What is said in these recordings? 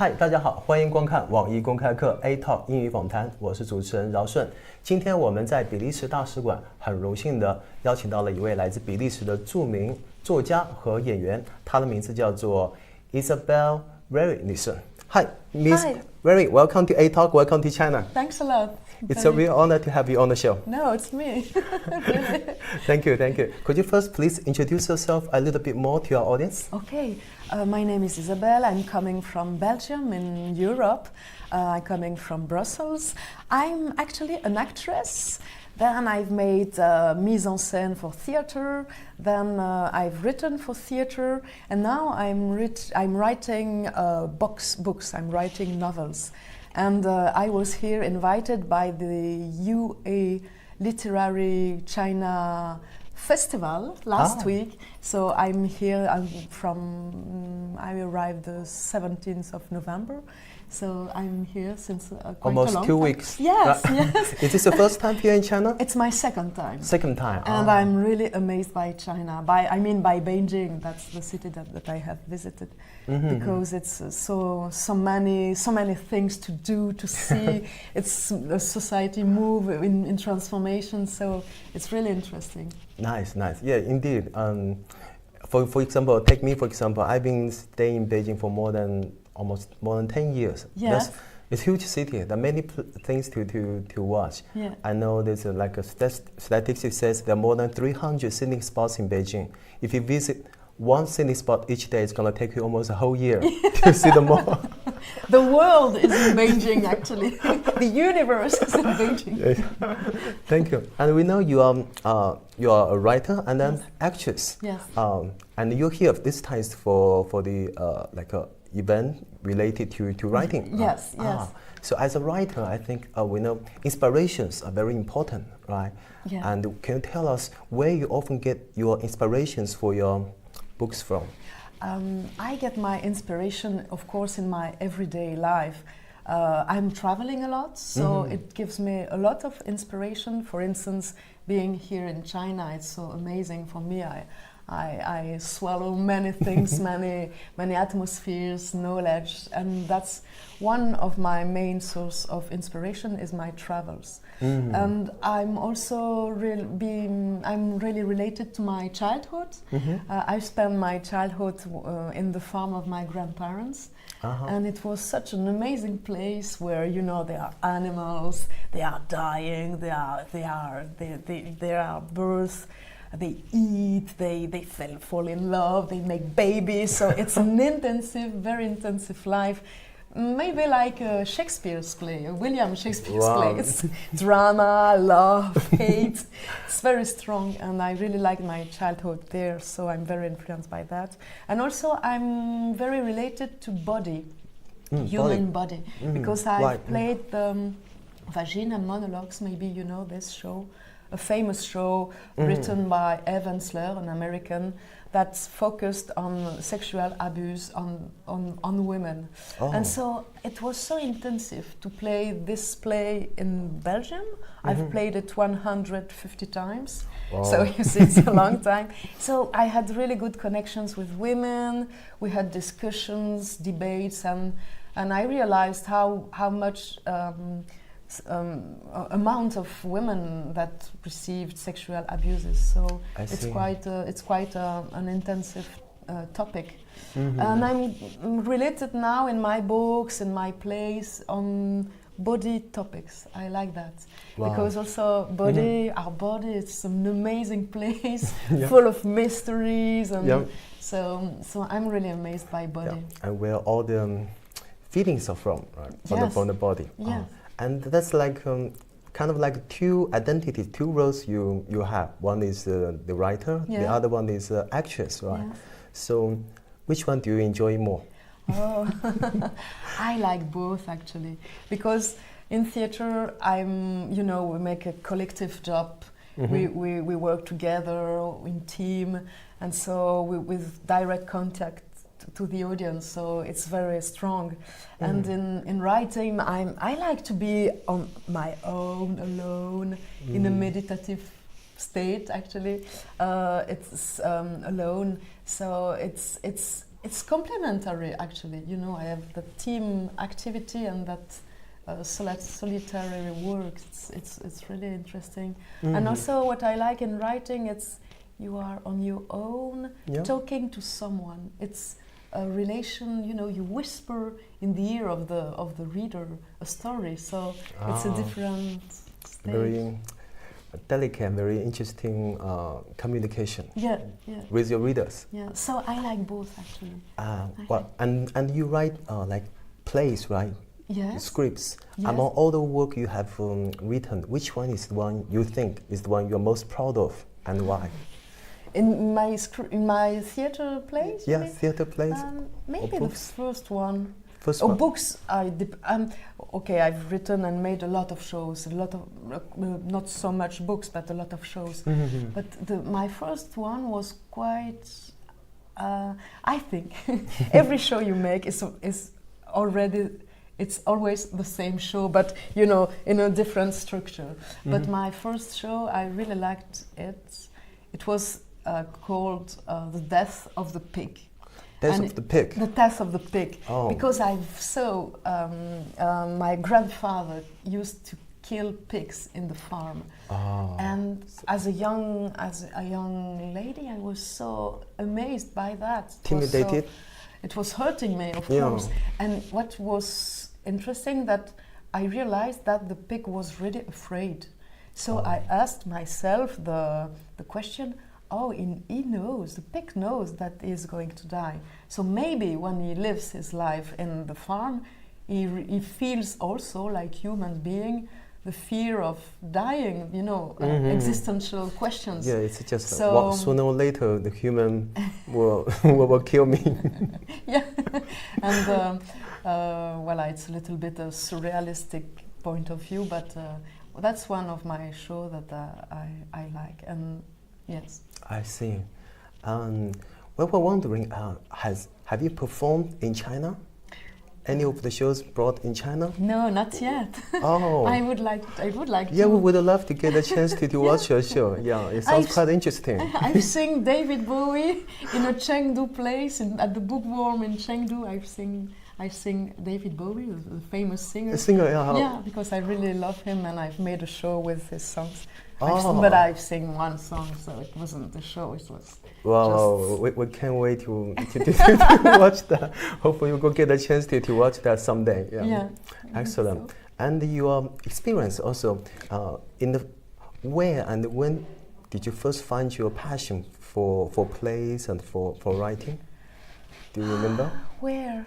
嗨，大家好，欢迎观看网易公开课 A Talk 英语访谈，我是主持人饶顺。今天我们在比利时大使馆很荣幸的邀请到了一位来自比利时的著名作家和演员，他的名字叫做 Ms.Isabelle Wery 女士。Hi, Ms. Wery, welcome to A Talk, welcome to China. Thanks a lot. It's a real honor to have you on the show. No, it's me. Really. Thank you, thank you. Could you first please introduce yourself a little bit more to our audience? Okay, my name is Isabelle. I'm coming from Belgium in Europe. I'm coming from Brussels. I'm actually an actress. Then I've made mise en scène for theater. Then I've written for theater, and now I'm writing books. I'm writing novels, and I was here invited by the UA Literary China Festival last week. So I'm here. I arrived the 17th of November. So I'm here since quite almost a long 2 time. weeks. Yes, Right. yes. Is this the first time here in China? It's my second time. Second time. And I'm really amazed by China. By Beijing. That's the city that I have visited, because it's so many things to do, to see. It's a society move in transformation. So it's really interesting. Nice, nice. Yeah, indeed. For example, take me for example. I've been staying in Beijing for more than 10 years. Yeah. It's a huge city. There are many things to watch. Yeah. I know there's like a statistic says there are more than 300 scenic spots in Beijing. If you visit one scenic spot each day, it's going to take you almost a whole year to see them all. The world is in Beijing, actually. The universe is in Beijing. Yeah. Thank you. And we know you are a writer and an actress. Yes. And you're here this time is for the like a event related to writing. Yes, yes. So as a writer, I think we know inspirations are very important, right? Yeah. And can you tell us where you often get your inspirations for your books from? I get my inspiration, of course, in my everyday life. I'm traveling a lot, so it gives me a lot of inspiration. For instance, being here in China, it's so amazing for me. I swallow many things, many atmospheres, knowledge, and that's one of my main source of inspiration is my travels. And I'm also I'm really related to my childhood. I spent my childhood in the farm of my grandparents, and it was such an amazing place where there are animals, they are dying, there are births. They eat, they fall in love, they make babies. So it's an very intensive life. Maybe like Shakespeare's play, William Shakespeare's play. It's drama, love, hate. It's very strong, and I really like my childhood there. So I'm very influenced by that. And also I'm very related to human body, because I played Vagina Monologues. Maybe you know this show. A famous show written by Evan Slur, an American, that's focused on sexual abuse on women. And so it was so intensive to play this play in Belgium. I've played it 150 times. Wow. So you see, it's a long time. So I had really good connections with women. We had discussions, debates, and I realized how much amount of women that received sexual abuses. So it's quite an intensive topic. And I'm related now in my books, in my plays, on body topics. I like that. Wow. Because also our body, it's an amazing place full of mysteries, and so I'm really amazed by body. And where all the feelings are from, right? From the body. Yeah. And that's like kind of like two identities, two roles you have. One is the writer, the other one is actress, right? Yeah. So which one do you enjoy more? Oh, I like both actually, because in theater we make a collective job. We work together in team, and so with direct contact to the audience, so it's very strong. And in writing, I like to be on my own, alone, in a meditative state. Actually, it's alone. So it's complementary, actually. You know, I have the team activity and that solitary work. It's really interesting. And also, what I like in writing, it's you are on your own, talking to someone. It's a relation. You know, you whisper in the ear of the reader a story. So it's a different stage. Very delicate, very interesting communication. Yeah. With your readers. Yeah. So I like both, actually. And you write like plays, right? Yes. Scripts. Yes. Among all the work you have written, which one is the one you think is the one you're most proud of, and why? In my theater plays? Yeah, theater plays. Maybe the first one. First one. Books. Okay, I've written and made a lot of shows. A lot of not so much books, but a lot of shows. But my first one was quite. I think every show you make is already. It's always the same show, but you know, in a different structure. But my first show, I really liked it. It was called The Death of the Pig. Death of the Pig? The Death of the Pig. Oh. Because I saw my grandfather used to kill pigs in the farm. Oh. And as a young lady, I was so amazed by that. Intimidated? It was hurting me, of course. And what was interesting that I realized that the pig was really afraid. So I asked myself the question, he knows, the pig knows that he's going to die. So maybe when he lives his life in the farm, he feels also, like human being, the fear of dying, you know, existential questions. Yeah, it's just sooner or later the human will kill me. Yeah, and it's a little bit a surrealistic point of view, but that's one of my shows that I like, and yes. I see. We were wondering, have you performed in China? Any of the shows brought in China? No, not yet. Oh. I would like to. Yeah, we would love to get a chance to watch your show. Yeah, it sounds quite interesting. I've seen David Bowie in a Chengdu place at the Bookworm in Chengdu. I've seen David Bowie, the famous singer. A singer, yeah. Yeah, because I really love him, and I've made a show with his songs. Oh. I've sing one song, so it wasn't a show. It was. Well, we can't wait to watch that. Hopefully, we'll get a chance to watch that someday. Yeah. Excellent. So. And your experience also where and when did you first find your passion for plays and for writing? Do you remember? Where?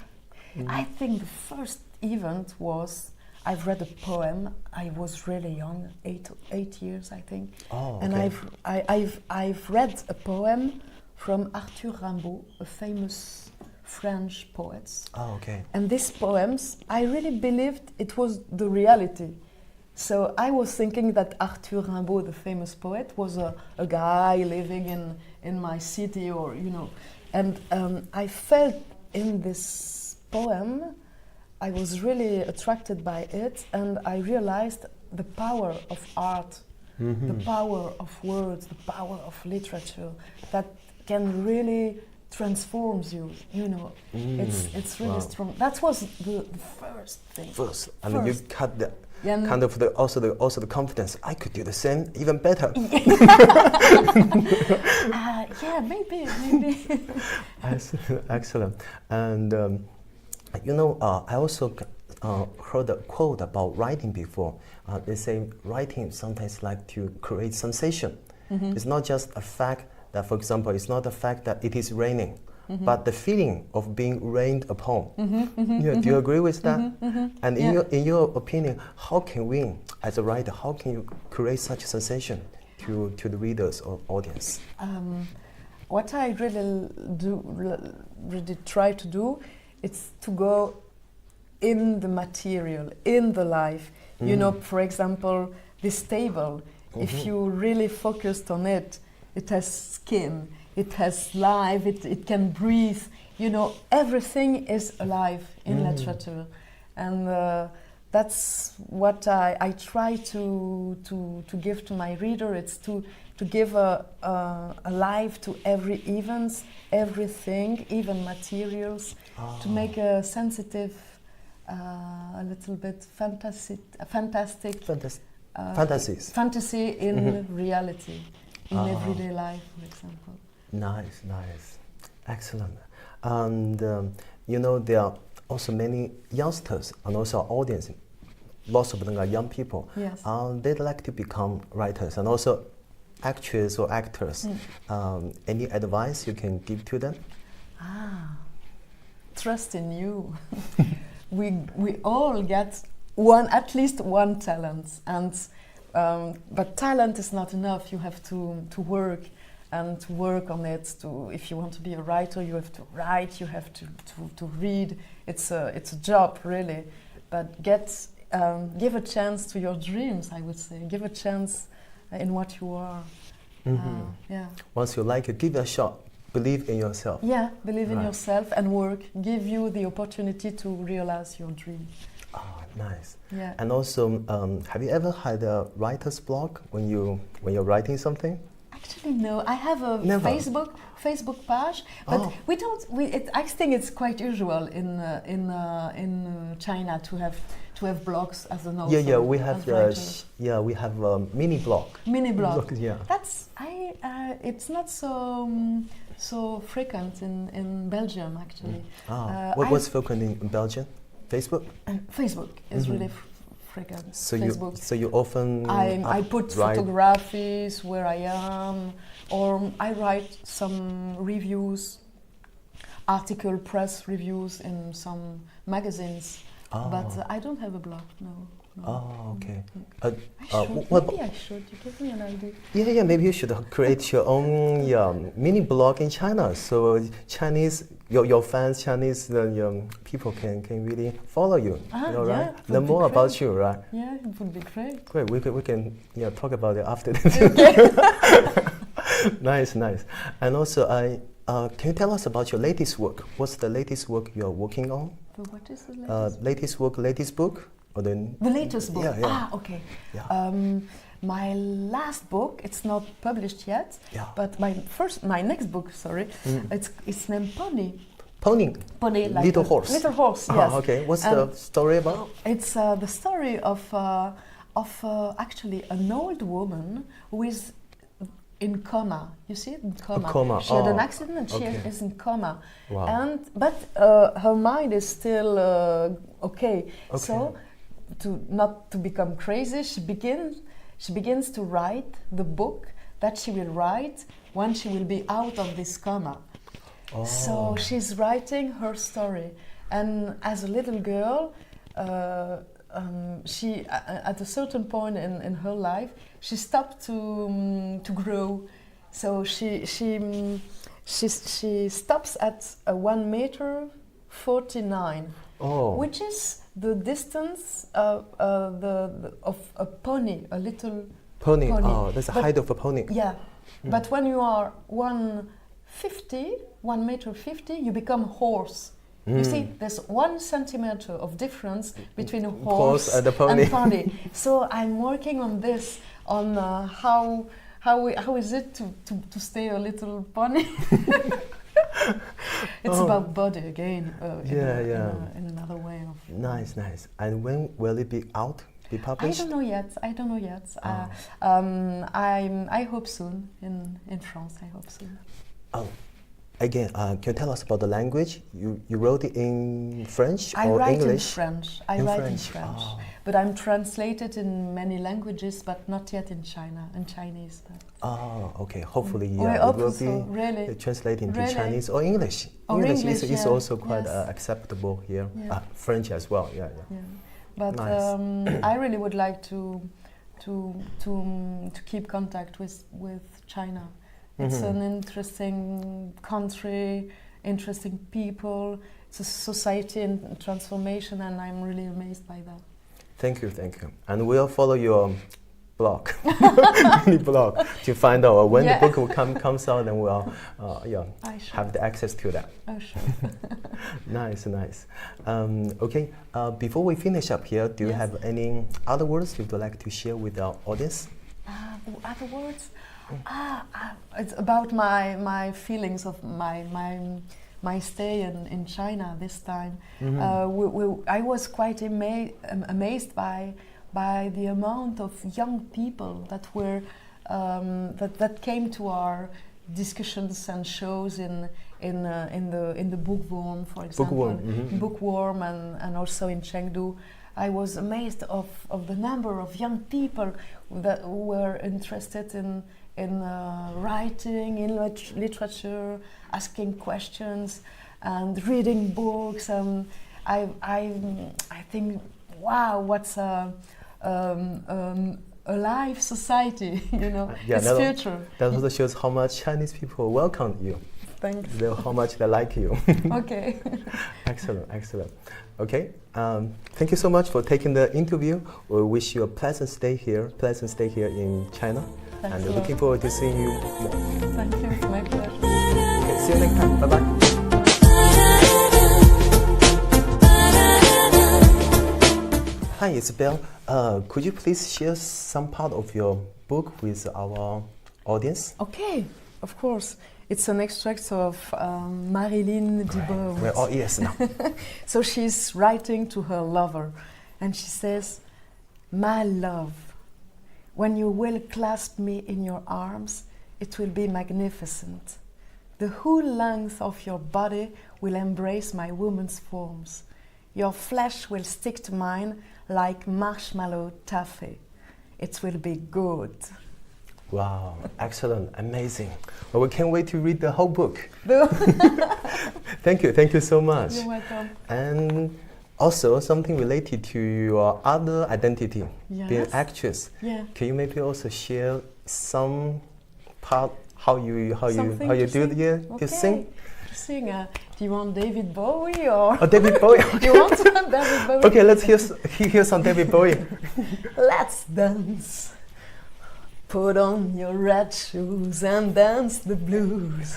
I think the first event was I've read a poem. I was really young, 8 years, I think. Oh, okay. And I've read a poem from Arthur Rimbaud, a famous French poet. Oh, okay. And these poems, I really believed it was the reality. So I was thinking that Arthur Rimbaud, the famous poet, was a guy living in my city, or you know. And I felt in this poem. I was really attracted by it, and I realized the power of art, the power of words, the power of literature that can really transform you. You know, it's really strong. That was the first thing. And you cut the kind of also the confidence. I could do the same, even better. Yeah, maybe. Excellent. And. I also heard a quote about writing before. They say writing sometimes like to create sensation. It's not just a fact that, for example, it's not the fact that it is raining, but the feeling of being rained upon. Do you agree with that? And in your opinion, how can we, as a writer, how can you create such a sensation to the readers or audience? What I really try to do, it's to go in the material, in the life. You know, for example, this table, if you really focused on it, it has skin, it has life, it can breathe. You know, everything is alive in literature. And that's what I try to give to my reader. It's to give a life to every events, everything, even materials, to make a sensitive, a little bit fantastic fantasy in reality, in everyday life, for example. Nice, excellent. And you know, there are also many youngsters and also our audience. Lots of them are young people. Yes. They'd like to become writers and also actors or actors. Any advice you can give to them? Trust in you. we all get at least one talent, and but talent is not enough. You have to work and to work on it. If you want to be a writer, you have to write. You have to read. It's a job, really. But give a chance to your dreams, I would say. Give a chance in what you are. Yeah. Once you like it, give it a shot. Believe in yourself. Yeah, believe in yourself and work. Give you the opportunity to realize your dream. Nice. Yeah. And also, have you ever had a writer's block when you're writing something? Actually, no. I have a Facebook page, but we don't. I think it's quite usual in China to have blogs as an author. Yeah. We have a mini blog. Mini blog. Yeah. That's it's not so frequent in Belgium, actually. What's frequent in Belgium? Facebook. Facebook is really frequent. So you often I put photographies where I am, or I write some reviews, press reviews in some magazines. But I don't have a blog, no. Okay. Maybe I should. You give me an idea. Yeah. Maybe you should create your own mini blog in China, so Chinese, your fans, Chinese young people can really follow you. Right? Learn more about you, right? Yeah, it would be great. Great. We can talk about it after this. Nice. And also, can you tell us about your latest work? What's the latest work you're working on? What is the latest? Latest book? Or the latest book? Yeah. Okay. Yeah. My last book, it's not published yet, but my next book, it's named Pony. Pony, like Little Horse. Little Horse, yes. Okay. What's the story about? It's the story of actually an old woman who is in coma. You see it? In coma. She had an accident and she is in coma. Wow. But her mind is still okay. So, not to become crazy, she begins to write the book that she will write when she will be out of this coma. So she's writing her story, and as a little girl, she at a certain point in her life, she stopped to grow. So she stops at 1.49 m, which is the distance of a pony, a little pony. That's the height of a pony. Yeah, but when you are 1.50 m, you become horse. You see, there's 1 centimeter of difference between a horse and a pony. So I'm working on this, on how is it to stay a little pony. It's about body again. In another way of. Nice. And when will it be out? Be published? I don't know yet. I hope soon in France. I hope soon. Again, can you tell us about the language? You wrote it in French or English? I write in French. But I'm translated in many languages, but not yet in Chinese. Okay. Hopefully, it will be translated into Chinese or English. English is also quite acceptable here. Yeah. French as well. Yeah. But nice. I really would like to keep contact with China. It's an interesting country, interesting people. It's a society in transformation, and I'm really amazed by that. Thank you. And we'll follow your blog, mini blog to find out when the book will comes out, then we'll have the access to that. Oh, sure. Nice, nice. Okay, before we finish up here, do you have any other words you would like to share with our audience? Other words? It's about my feelings of my stay in China this time. I was quite amazed by the amount of young people that were that came to our discussions and shows in the Bookworm, for example, Bookworm, and also in Chengdu. I was amazed of the number of young people that were interested in writing, in literature, asking questions, and reading books. And I think, wow, what's a live society, you know, it's future. That also shows how much Chinese people welcome you. Thanks. How much they like you. Okay. Excellent, excellent. Okay, thank you so much for taking the interview. We wish you a pleasant stay here in China. Thanks and looking forward to seeing you more. Thank you, it's my pleasure. Okay, see you next time. Bye bye. Hi, Isabelle. Could you please share some part of your book with our audience? Okay, of course. It's an extract of Marilyn Dibord. We're all ears now. So she's writing to her lover, and she says, "My love, when you will clasp me in your arms, it will be magnificent. The whole length of your body will embrace my woman's forms. Your flesh will stick to mine like marshmallow taffy. It will be good." Wow, excellent, amazing. Well, we can't wait to read the whole book. Thank you so much. You're welcome. And also something related to your other identity, being actress. Yeah. Can you maybe also share some part how you do to sing? To sing. Do you want David Bowie or? Oh, David Bowie. Do you want David Bowie? Okay, let's hear some David Bowie. Let's dance. Put on your red shoes and dance the blues.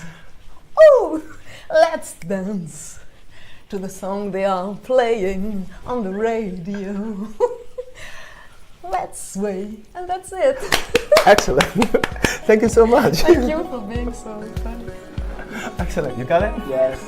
Oh, let's dance to the song they are playing on the radio. Let's sway, and that's it. Excellent. Thank you so much. Thank you for being so fun. Excellent. You got it? Yes.